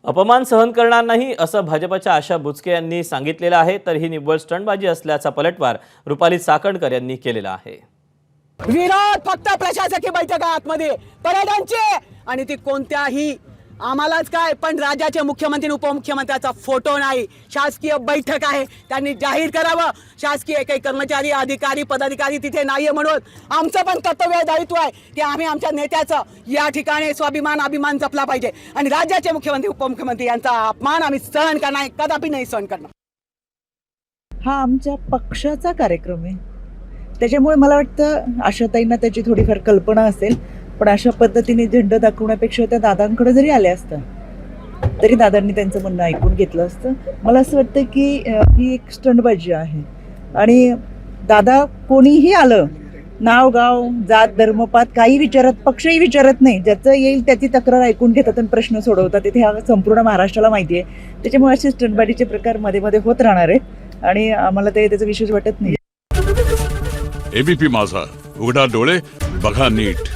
अपमान सहन करणार नाही असं भाजपच्या आशा बुचके यांनी सांगितलेलं आहे, तर ही निव्वळ स्टंटबाजी असल्याचा पलटवार रुपाली चाकणकर यांनी केलेला आहे। विरोध फक्त प्रशासकीय बैठकांमध्ये पर्यटनचे आणि ती कोणत्याही आम्हालाच काय पण राज्याचे मुख्यमंत्री उपमुख्यमंत्र्याचा फोटो नाही। शासकीय बैठक आहे, त्यांनी जाहीर करावं। शासकीय काही कर्मचारी अधिकारी पदाधिकारी तिथे नाहीये म्हणून आमचं पण कर्तव्य दायित्व आहे की आम्ही आमच्या नेत्याचं या ठिकाणी स्वाभिमान अभिमान जपला पाहिजे आणि राज्याचे मुख्यमंत्री उपमुख्यमंत्री यांचा अपमान आम्ही सहन करणार, कदापि नाही सहन करणार। हा आमच्या पक्षाचा कार्यक्रम आहे, त्याच्यामुळे मला वाटतं आशाताईंना त्याची थोडीफार कल्पना असेल, पण अशा पद्धतीने झेंडा दाखवण्यापेक्षा त्या दादांकडे जरी आल्या असत्या तरी दादांनी त्यांचं म्हणणं ऐकून घेतलं असतं। मला असं वाटतं की ही एक स्टंटबाजी आहे आणि दादा कोणीही आलं, नाव गाव जात धर्मपात काही विचारत, पक्षही विचारत नाही, ज्याचं येईल त्याची तक्रार ऐकून घेतात आणि प्रश्न सोडवतात। इथे हा संपूर्ण महाराष्ट्राला माहिती आहे, त्याच्यामुळे असे स्टंटबाजीचे प्रकार मध्ये मध्ये होत राहणार आहेत आणि आम्हाला ते त्याचं विशेष वाटत नाही। एबीपी माझा, उघडा डोळे बघा नीट।